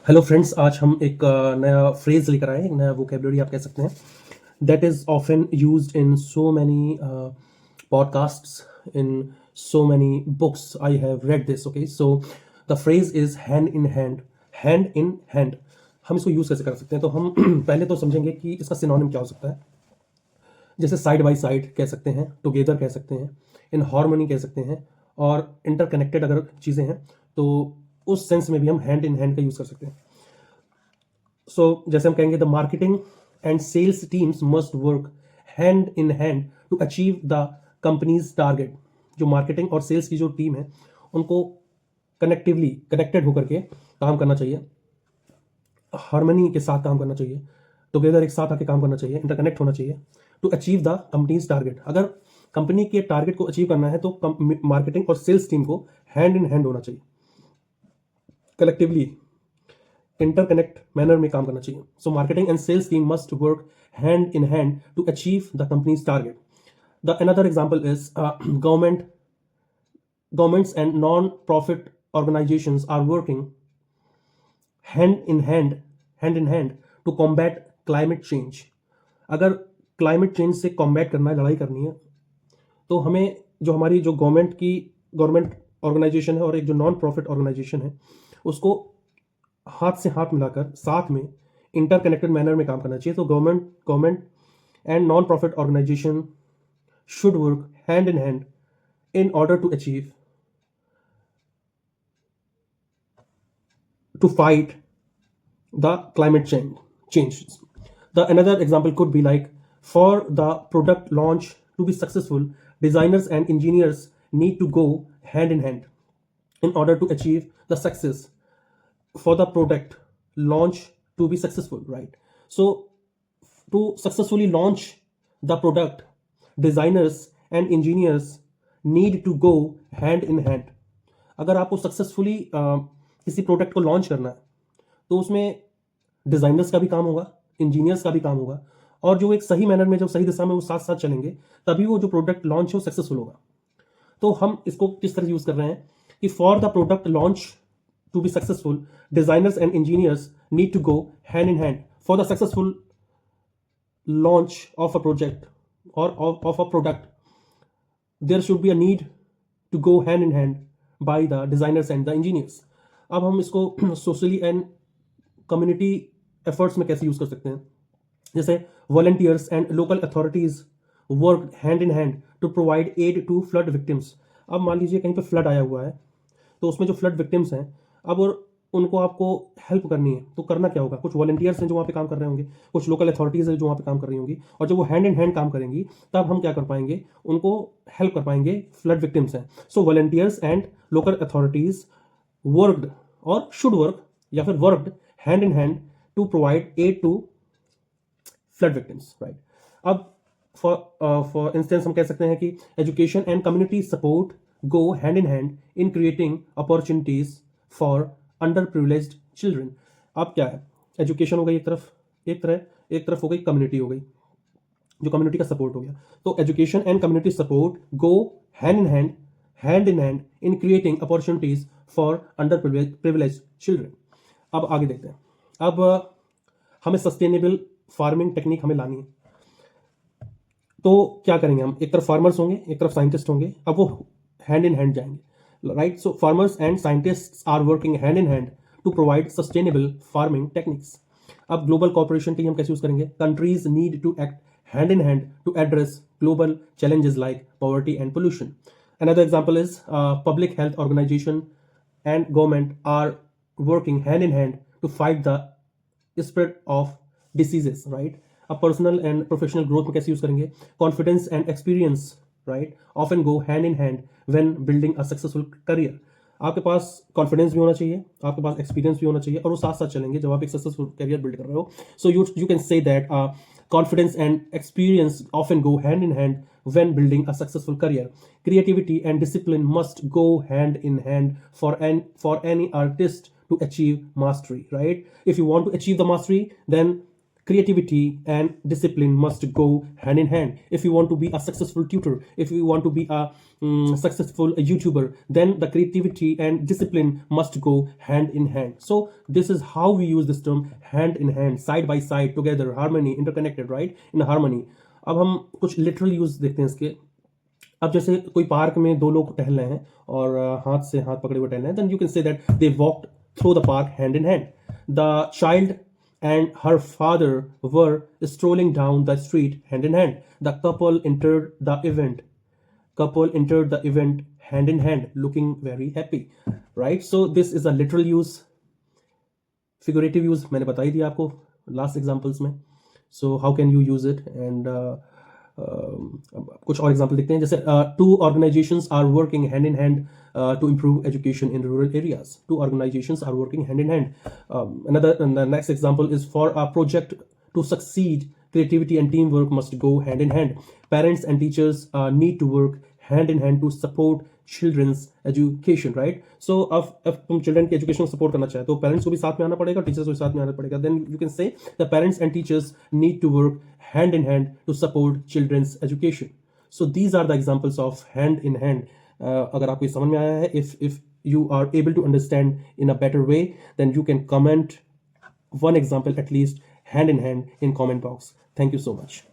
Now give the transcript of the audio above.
Hello friends, आज हम एक नया फ्रेज लेकर आए, एक नया वोकेबलरी आप कह सकते हैं that is often used in so many podcasts, in so many books. I have read this. Okay, so the phrase is hand in hand. Hand in hand हम इसको यूज़ कैसे कर सकते हैं? तो हम पहले तो समझेंगे कि इसका सिनोनिम क्या हो सकता है। जैसे साइड बाय साइड कह सकते हैं, टुगेदर कह सकते हैं, इन हार्मनी कह सकते हैं, और इंटरकनेक्टेड अगर चीज़ें हैं तो उस सेंस में भी हम हैंड इन हैंड का यूज़ कर सकते हैं। सो जैसे हम कहेंगे the marketing and sales teams must work hand in hand to achieve the company's target. जो मार्केटिंग और सेल्स की जो टीम है उनको कनेक्टिवली कनेक्टेड होकर के काम करना चाहिए, हार्मनी के साथ काम करना चाहिए, टुगेदर एक साथ आके काम करना चाहिए, इंटरकनेक्ट होना चाहिए to achieve the company's target. अगर कंपनी के टारगेट को अचीव करना है तो मार्केटिंग और सेल्स टीम को हैंड इन हैंड होना चाहिए, कलेक्टिवली इंटरकनेक्ट मैनर में काम करना चाहिए। So marketing and sales team must work hand in hand to achieve the company's target. The another example is governments and non-profit organizations are working hand in hand to combat climate change। अगर climate change से combat करना है, लड़ाई करनी है, तो हमें जो हमारी जो गवर्नमेंट ऑर्गेनाइजेशन है और एक जो नॉन प्रॉफिट ऑर्गेनाइजेशन है उसको हाथ से हाथ मिलाकर साथ में इंटरकनेक्टेड मैनर में काम करना चाहिए। तो government and non profit organisation should work hand in hand in order to fight the climate change. The another example could be like, for the product launch to be successful, designers and engineers need to go hand in hand in order to achieve the success for the product launch to be successful, right? So to successfully launch the product, designers and engineers need to go hand in hand. अगर आपको successfully किसी product को launch करना है तो उसमें designers का भी काम होगा, इंजीनियर्स का भी काम होगा, और जो एक सही मैनर में, जो सही दिशा में वो साथ साथ चलेंगे, तभी वो जो प्रोडक्ट लॉन्च है वो सक्सेसफुल होगा। तो हम इसको किस तरह यूज़ कर रहे हैं कि for the product launch to be successful, designers and engineers need to go hand in hand for the successful launch of a project or of a product. There should be a need to go hand in hand by the designers and the engineers. अब हम इसको socially and community efforts में कैसे use कर सकते हैं? जैसे volunteers and local authorities work hand in hand to provide aid to flood victims. अब मान लीजिए कहीं पे फ्लड आया हुआ है, तो उसमें जो फ्लड विक्टिम्स हैं, अब और उनको आपको हेल्प करनी है, तो करना क्या होगा? कुछ वॉलंटियर्स हैं जो वहाँ पे काम कर रहे होंगे, कुछ लोकल अथॉरिटीज़ हैं जो वहाँ पे काम कर रही होंगी, और जब वो हैंड इन हैंड काम करेंगी तब हम क्या कर पाएंगे? उनको हेल्प कर पाएंगे। फ्लड विक्टिम्स हैं, so volunteers and local authorities worked और शुड वर्क या फिर worked hand in hand to provide aid to flood victims, right? अब फॉर इंस्टेंस हम कह सकते हैं कि education and community support go hand in hand in creating opportunities for underprivileged children. अब क्या है? एजुकेशन हो गई एक तरफ हो गई कम्युनिटी, हो गई जो कम्युनिटी का सपोर्ट हो गया। तो education and community support go hand in hand in creating opportunities for underprivileged children. अब आगे देखते हैं। अब हमें सस्टेनेबल फार्मिंग टेक्निक हमें लानी है, तो क्या करेंगे हम? एक तरफ फार्मर्स होंगे, एक तरफ साइंटिस्ट होंगे, अब वो हैंड इन हैंड जाएंगे, right? So farmers and scientists are working hand in hand to provide sustainable farming techniques. अब ग्लोबल कॉर्पोरेशन की हम कैसे यूज करेंगे? Countries need to act hand in hand to address global challenges like poverty and pollution. Another example is public health organization and government are working hand in hand to fight the spread of diseases, right? अब personal and professional growth में कैसे use करेंगे? Confidence and experience, right, often go hand in hand when building a successful career. आपके पास confidence भी होना चाहिए, आपके पास experience भी होना चाहिए, और वो साथ साथ चलेंगे जब आप एक सक्सेसफुल करियर बिल्ड कर रहे हो। So you can say that confidence and experience often go hand in hand when building a successful career. Creativity and discipline must go hand in hand for any artist to achieve mastery, right? If you want to achieve the mastery, then creativity and discipline must go hand in hand. If you want to be a successful tutor, if you want to be a successful YouTuber, then the creativity and discipline must go hand in hand. So this is how we use this term hand in hand, side by side, together, harmony, interconnected, right, in harmony. अब हम कुछ literal use देखते हैं इसके. अब जैसे कोई park में दो लोग टहल रहे हैं और हाथ से हाथ पकड़े हुए टहल रहे हैं, then you can say that they walked through the park hand in hand. The child and her father were strolling down the street hand in hand. The couple entered the event. Couple entered the event hand in hand, looking very happy. Right? So this is a literal use. Figurative use मैंने बता ही दिया आपको last examples में. So how can you use it? And कुछ और example देखते हैं. जैसे two organizations are working hand in hand to improve education in rural areas. Two organizations are working hand in hand. The next example is for a project to succeed, creativity and teamwork must go hand in hand. Parents and teachers need to work hand in hand to support children's education, right? So if तुम children की education को support करना चाहे तो parents को भी साथ में आना पड़ेगा, teachers को भी साथ में आना पड़ेगा. Then you can say the parents and teachers need to work hand in hand to support children's education. So these are the examples of hand in hand. अगर आपको ये समझ में आया है, if you are able to understand in a better way, then you can comment one example at least hand in hand in comment box. Thank you so much.